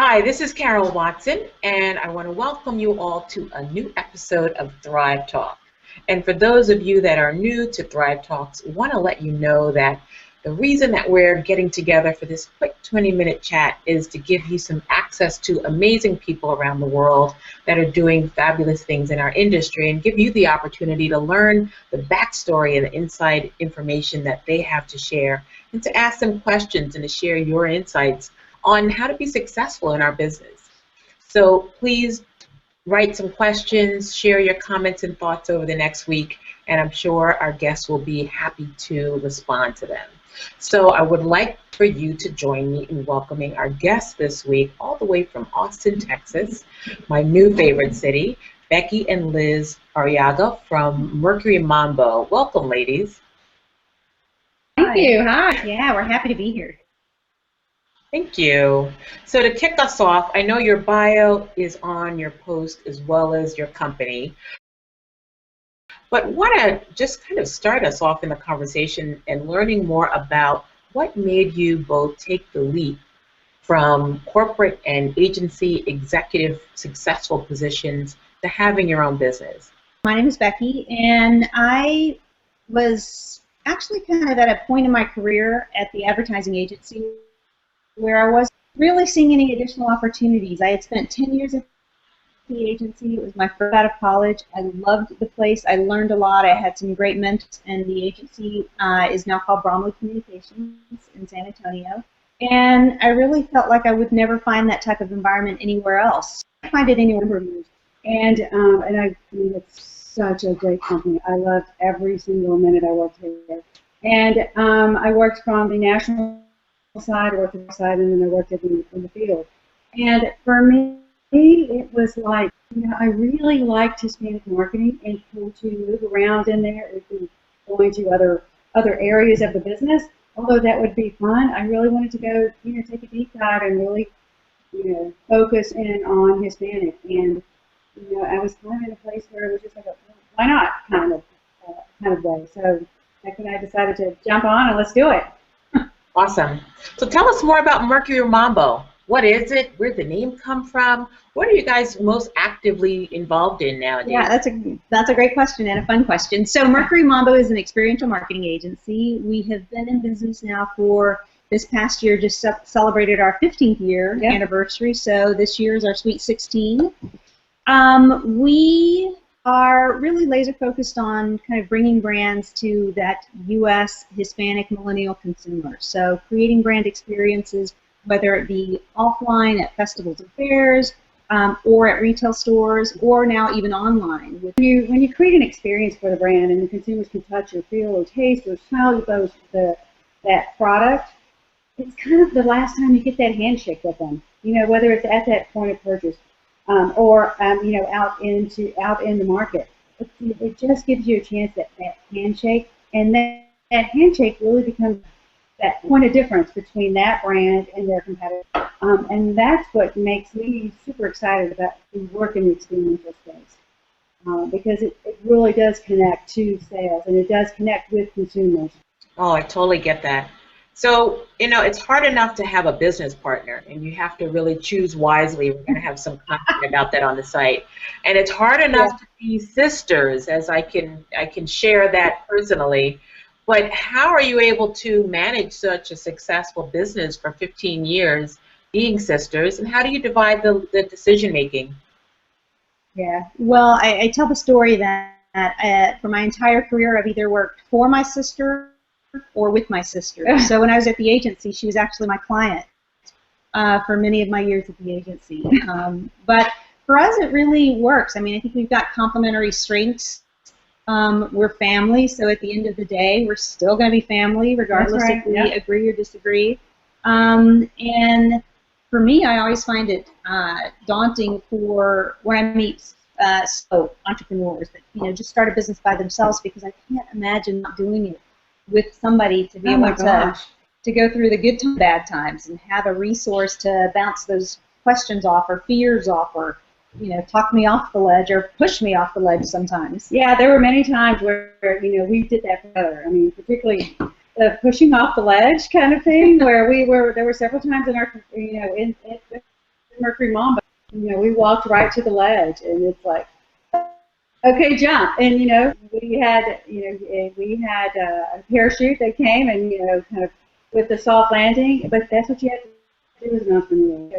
Hi, this is Carol Watson, and I want to welcome you all to a new episode of Thrive Talk. And for those of you that are new to Thrive Talks, I want to let you know that the reason that we're getting together for this quick 20-minute chat is to give you some access to amazing people around the world that are doing fabulous things in our industry and give you the opportunity to learn the backstory and the inside information that they have to share and to ask them questions and to share your insights on how to be successful in our business. So please write some questions, share your comments and thoughts over the next week, and I'm sure our guests will be happy to respond to them. So I would like for you to join me in welcoming our guest this week, all the way from Austin, Texas, my new favorite city, Becky and Liz Arreaga from Mercury Mambo. Welcome, ladies. Thank you. Hi. Yeah, we're happy to be here. Thank you. So to kick us off, I know your bio is on your post as well as your company, but want to just kind of start us off in the conversation and learning more about what made you both take the leap from corporate and agency executive successful positions to having your own business. My name is Becky, and I was actually kind of at a point in my career at the advertising agency where I wasn't really seeing any additional opportunities. I had spent 10 years at the agency. It was my first out of college. I loved the place. I learned a lot. I had some great mentors, and the agency is now called Bromley Communications in San Antonio. And I really felt like I would never find that type of environment anywhere else. I find it anywhere. And I mean, it's such a great company. I loved every single minute I worked here. And I worked from the national side, I worked on the side, and then I worked in the field. And for me, it was like, you know, I really liked Hispanic marketing and to move around in there, going to other areas of the business. Although that would be fun, I really wanted to go, you know, take a deep dive and really, you know, focus in on Hispanic. And, you know, I was kind of in a place where it was just like, why not kind of way. So Becky and I decided to jump on and let's do it. Awesome. So tell us more about Mercury Mambo. What is it? Where did the name come from? What are you guys most actively involved in nowadays? Yeah, that's a great question and a fun question. So Mercury Mambo is an experiential marketing agency. We have been in business now for this past year, just celebrated our 15th year anniversary. So this year is our Sweet 16. We are really laser focused on kind of bringing brands to that U.S. Hispanic millennial consumer. So creating brand experiences, whether it be offline at festivals and fairs, or at retail stores, or now even online. When you create an experience for the brand and the consumers can touch or feel or taste or smell that product, it's kind of the last time you get that handshake with them. You know, whether it's at that point of purchase or you know, out in the market. It just gives you a chance that handshake, and that handshake really becomes that point of difference between that brand and their competitor. And that's what makes me super excited about working in the experiential space, because it really does connect to sales, and it does connect with consumers. Oh, I totally get that. So, you know, it's hard enough to have a business partner, and you have to really choose wisely. We're going to have some content about that on the site. And it's hard enough to be sisters, as I can share that personally. But how are you able to manage such a successful business for 15 years being sisters, and how do you divide the decision making? Yeah, well, I tell the story that for my entire career I've either worked for my sister or with my sister. So when I was at the agency, she was actually my client for many of my years at the agency. But for us, it really works. I mean, I think we've got complementary strengths. We're family, so at the end of the day, we're still going to be family, regardless if we agree or disagree. And for me, I always find it daunting for when I meet entrepreneurs that, you know, just start a business by themselves, because I can't imagine not doing it with somebody to be able to go through the good times, bad times, and have a resource to bounce those questions off or fears off, or, you know, talk me off the ledge or push me off the ledge sometimes. Yeah, there were many times where, you know, we did that together. I mean, particularly the pushing off the ledge kind of thing, where there were several times in our, you know, Mercury Mambo, you know, we walked right to the ledge, and it's like, okay, jump. And, you know, we had a parachute that came and, you know, kind of with the soft landing, but that's what you have to do as an entrepreneur.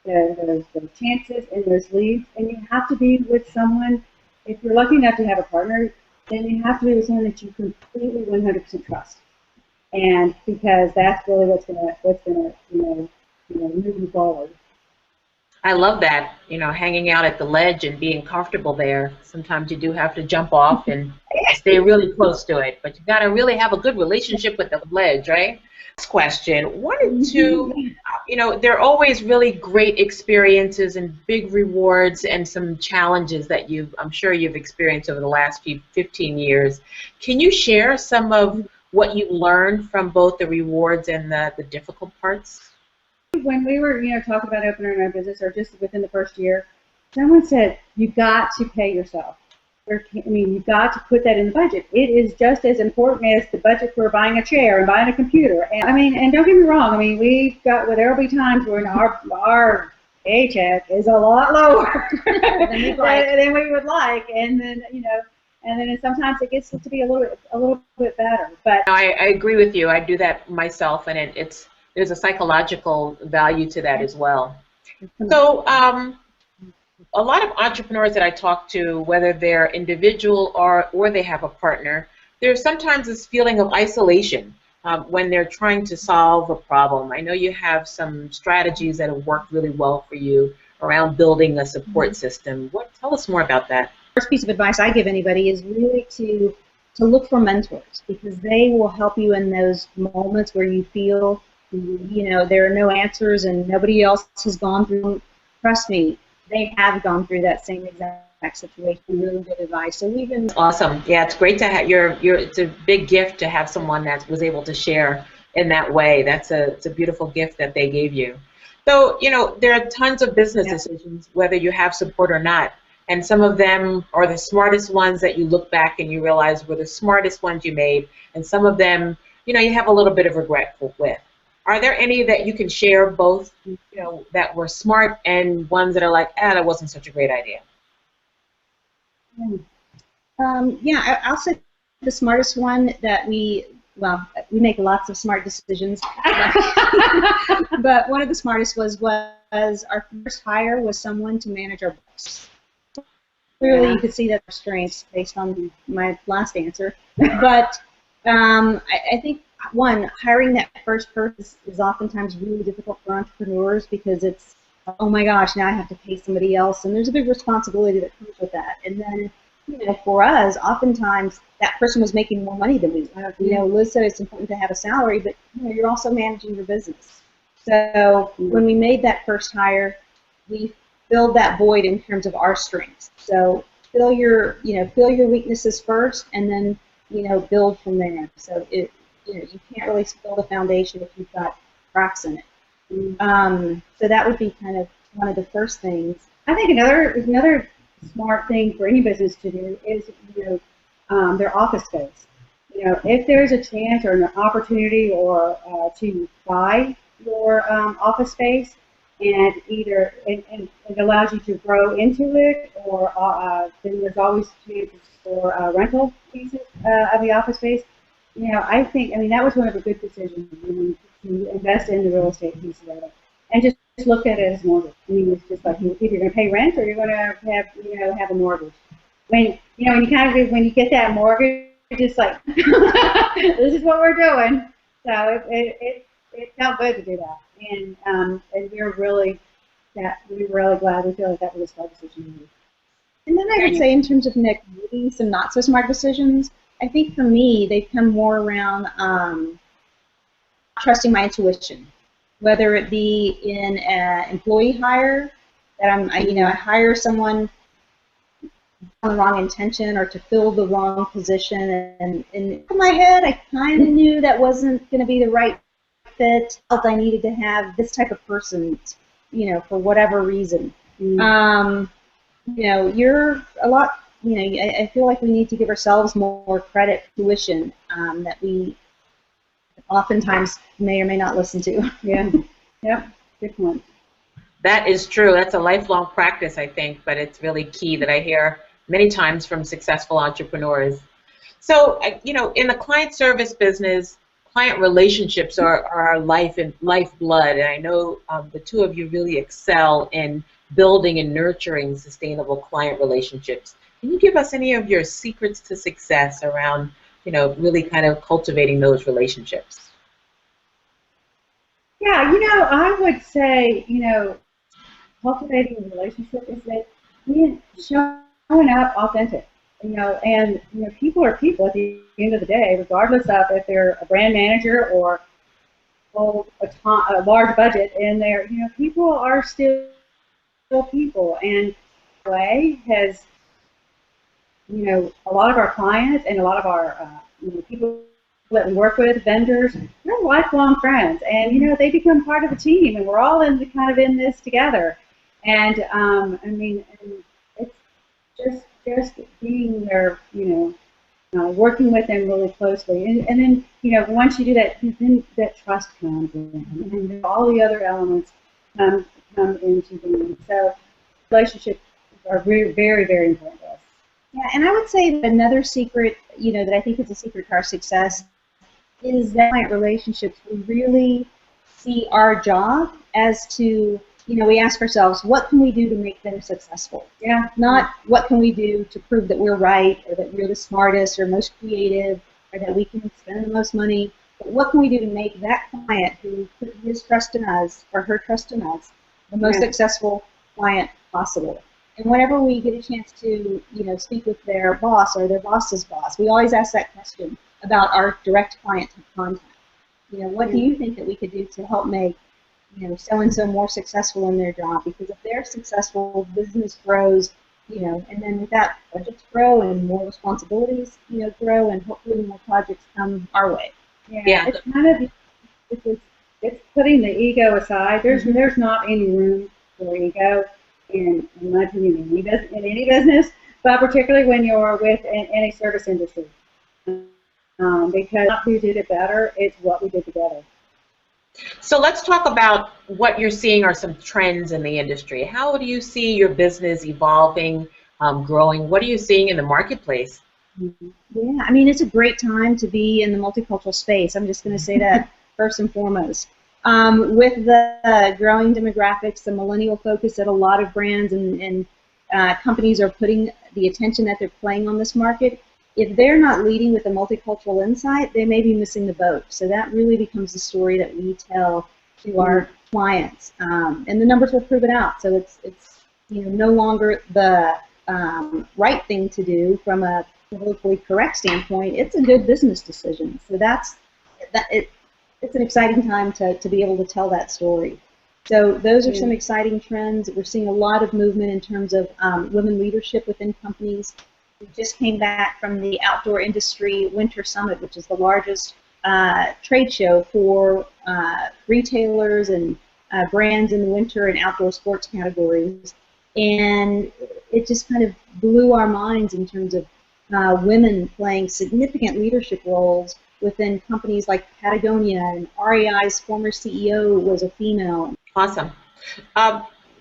There's the chances and there's leads, and you have to be with someone. If you're lucky enough to have a partner, then you have to be with someone that you completely 100% trust. And because that's really what's gonna move you forward. I love that, you know, hanging out at the ledge and being comfortable there. Sometimes you do have to jump off and stay really close to it, but you got to really have a good relationship with the ledge, right? Next question, wanted to, you know, there are always really great experiences and big rewards and some challenges that I'm sure you've experienced over the last 15 years. Can you share some of what you learned from both the rewards and the difficult parts? When we were, you know, talking about opening our business, or just within the first year, someone said, you've got to pay yourself. You've got to put that in the budget. It is just as important as the budget for buying a chair and buying a computer. And and don't get me wrong, there'll be times when our paycheck is a lot lower than we would like, and then, you know, and then sometimes it gets to be a little bit better. But I agree with you. I do that myself, and there's a psychological value to that as well. So a lot of entrepreneurs that I talk to, whether they're individual or they have a partner, there's sometimes this feeling of isolation when they're trying to solve a problem. I know you have some strategies that have worked really well for you around building a support system. Tell us more about that. First piece of advice I give anybody is really to look for mentors, because they will help you in those moments where you feel, you know, there are no answers and nobody else has gone through. Trust me, they have gone through that same exact situation. Really good advice. So awesome. Yeah, it's great to have it's a big gift to have someone that was able to share in that way. It's a beautiful gift that they gave you. So, you know, there are tons of business decisions, whether you have support or not. And some of them are the smartest ones that you look back and you realize were the smartest ones you made. And some of them, you know, you have a little bit of regret with. Are there any that you can share, both, you know, that were smart and ones that are like, that wasn't such a great idea? I'll say the smartest one that we make lots of smart decisions. But one of the smartest was our first hire was someone to manage our books. Clearly, you could see that strengths based on my last answer. But I think, one, hiring that first person is oftentimes really difficult for entrepreneurs, because it's, oh my gosh, now I have to pay somebody else, and there's a big responsibility that comes with that. And then, you know, for us, oftentimes that person was making more money than we were. You know, Liz said it's important to have a salary, but, you know, you're also managing your business. So when we made that first hire, we filled that void in terms of our strengths. So fill your weaknesses first, and then, you know, build from there. So you can't really build a foundation if you've got cracks in it. So that would be kind of one of the first things. I think another smart thing for any business to do is, you know, their office space. You know, if there's a chance or an opportunity or to buy your office space, and either it allows you to grow into it, or then there's always chances for rental pieces of the office space. You know, I think, that was one of the good decisions, to invest in the real estate piece of it, and just look at it as mortgage. It's just like, either you're going to pay rent or you're going to have a mortgage. When you get that mortgage, it's like, this is what we're doing. So it felt good to do that, and we were really glad. We feel like that was a smart decision. And then I would say, in terms of making some not so smart decisions, I think for me they've come more around trusting my intuition, whether it be in an employee hire, that I hire someone on the wrong intention or to fill the wrong position, and in my head I kind of knew that wasn't going to be the right fit. I needed to have this type of person, you know, for whatever reason. You know, you're a lot. You know, I feel like we need to give ourselves more credit, tuition that we oftentimes may or may not listen to. Yeah. Yep. Good point. That is true. That's a lifelong practice, I think, but it's really key that I hear many times from successful entrepreneurs. So, you know, in the client service business, client relationships are our life and lifeblood, and I know the two of you really excel in building and nurturing sustainable client relationships. Can you give us any of your secrets to success around, you know, really kind of cultivating those relationships? Yeah, you know, I would say, you know, cultivating a relationship is that being showing up authentic. You know, and you know, people are people at the end of the day, regardless of if they're a brand manager or hold a large budget, and they're, you know, people are still people. And way has, you know, a lot of our clients and a lot of our you know, people that we work with, vendors, they're lifelong friends, and you know, they become part of a team, and we're all in the, kind of in this together. And I mean, and it's just being there, you know, working with them really closely, and then, you know, once you do that, then that trust comes in, and all the other elements come into being. So relationships are very, very, very important to us. Yeah, and I would say that another secret, you know, that I think is a secret to our success is that client relationships, we really see our job as to, you know, we ask ourselves, what can we do to make them successful? Yeah. Not what can we do to prove that we're right, or that we're the smartest or most creative, or that we can spend the most money, but what can we do to make that client who put his trust in us or her trust in us the most successful client possible? And whenever we get a chance to, you know, speak with their boss or their boss's boss, we always ask that question about our direct client contact. You know, what do you think that we could do to help make, you know, so-and-so more successful in their job? Because if they're successful, business grows, you know, and then with that, budgets grow and more responsibilities, you know, grow, and hopefully more projects come our way. Yeah. It's kind of, it's putting the ego aside. There's not any room for ego in my opinion, in any business, but particularly when you're with any service industry. Because not who did it better, it's what we did together. So let's talk about what you're seeing are some trends in the industry. How do you see your business evolving, growing? What are you seeing in the marketplace? Yeah, I mean, it's a great time to be in the multicultural space. I'm just going to say that first and foremost. With the growing demographics, the millennial focus that a lot of brands and companies are putting the attention that they're playing on this market, if they're not leading with a multicultural insight, they may be missing the boat. So that really becomes the story that we tell to our clients, and the numbers will prove it out. So it's you know, no longer the right thing to do from a politically correct standpoint. It's a good business decision. So it's an exciting time to be able to tell that story. So those are some exciting trends. We're seeing a lot of movement in terms of women leadership within companies. We just came back from the Outdoor Industry Winter Summit, which is the largest trade show for retailers and brands in the winter and outdoor sports categories. And it just kind of blew our minds in terms of women playing significant leadership roles within companies like Patagonia, and REI's former CEO was a female. Awesome.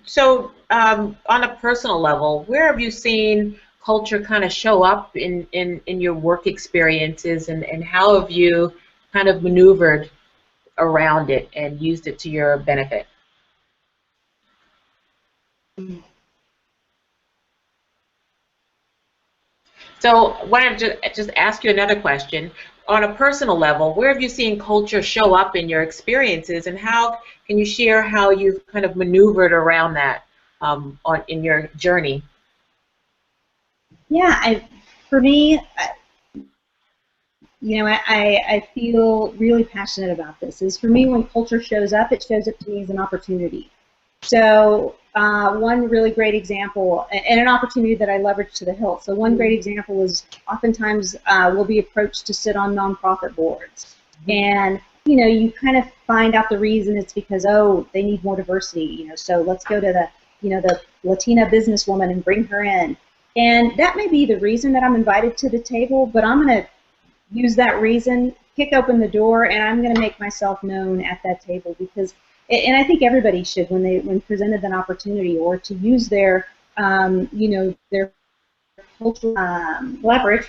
So on a personal level, where have you seen culture kind of show up in your work experiences, and how have you kind of maneuvered around it and used it to your benefit? So I want to just ask you another question. On a personal level, where have you seen culture show up in your experiences, and how can you share how you've kind of maneuvered around that in your journey? Yeah, for me, you know, I feel really passionate about this. Is for me, when culture shows up, it shows up to me as an opportunity. So one really great example, and an opportunity that I leverage to the hilt. So one great example is oftentimes we'll be approached to sit on nonprofit boards. And, you know, you kind of find out the reason. It's because, oh, they need more diversity, you know, so let's go to the, you know, the Latina businesswoman and bring her in. And that may be the reason that I'm invited to the table, but I'm going to use that reason, kick open the door, and I'm going to make myself known at that table, because and I think everybody should when presented an opportunity, or to use their their cultural Leverage.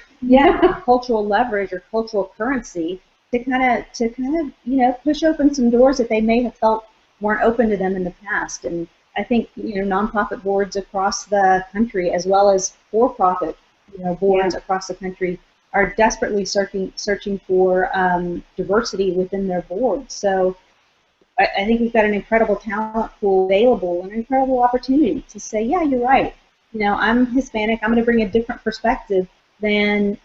cultural leverage or cultural currency to kind of push open some doors that they may have felt weren't open to them in the past. And I think nonprofit boards across the country, as well as for-profit boards across the country, are desperately searching for diversity within their boards. So I think we've got an incredible talent pool available and an incredible opportunity to say, yeah, you're right. I'm Hispanic. I'm going to bring a different perspective than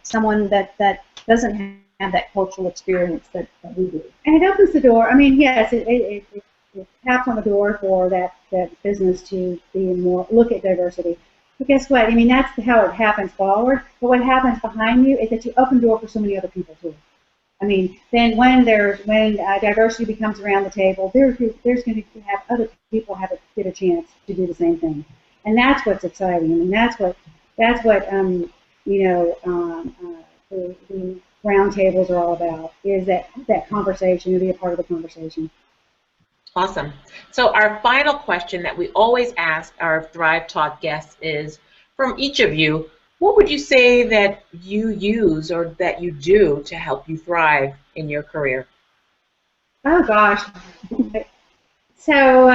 someone that doesn't have that cultural experience that we do. And it opens the door. I mean, yes, it taps on the door for that business to be more look at diversity. But guess what? I mean, that's how it happens forward. But what happens behind you is that you open the door for so many other people too. I mean, then when diversity becomes around the table, there's going to have other people get a chance to do the same thing, and that's what's exciting. I mean, that's what the round tables are all about, is that conversation, to be a part of the conversation. Awesome. So our final question that we always ask our Thrive Talk guests is, from each of you, what would you say that you use or that you do to help you thrive in your career? Oh gosh. So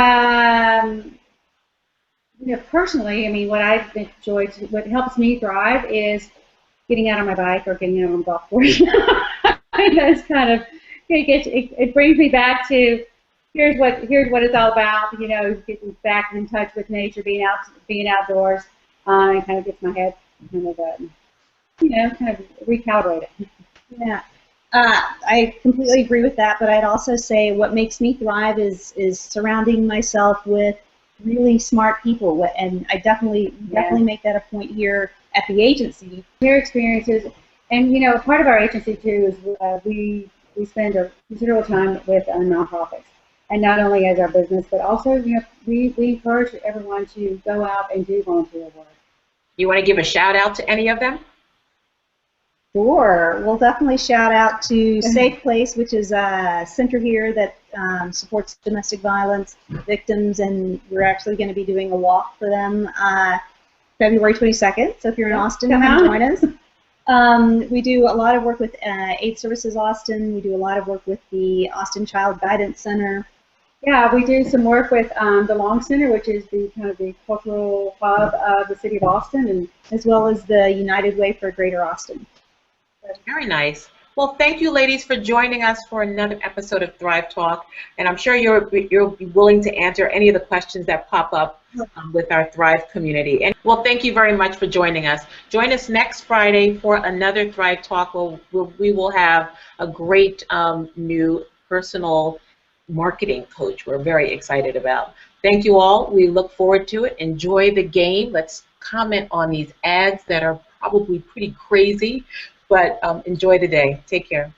personally, I mean, what I've enjoyed, what helps me thrive is getting out on my bike or getting out on the golf course. That's kind of it brings me back to here's what it's all about. Getting back in touch with nature, being outdoors, and kind of gets my head kind of recalibrate it. Yeah, I completely agree with that. But I'd also say what makes me thrive is surrounding myself with really smart people, and I definitely make that a point here at the agency. Their experiences, and part of our agency too is we spend a considerable time with nonprofits, and not only as our business, but also we encourage everyone to go out and do volunteer work. You want to give a shout out to any of them? Sure. We'll definitely shout out to Safe Place, which is a center here that supports domestic violence victims, and we're actually going to be doing a walk for them February 22nd. So if you're in Austin, come join us. We do a lot of work with Aid Services Austin. We do a lot of work with the Austin Child Guidance Center. Yeah, we do some work with the Long Center, which is the kind of the cultural hub of the city of Austin, and as well as the United Way for Greater Austin. Very nice. Well, thank you, ladies, for joining us for another episode of Thrive Talk, and I'm sure you'll be willing to answer any of the questions that pop up with our Thrive community. And well, thank you very much for joining us. Join us next Friday for another Thrive Talk. We will have a great new personal marketing coach we're very excited about. Thank you all. We look forward to it. Enjoy the game. Let's comment on these ads that are probably pretty crazy, but enjoy the day. Take care.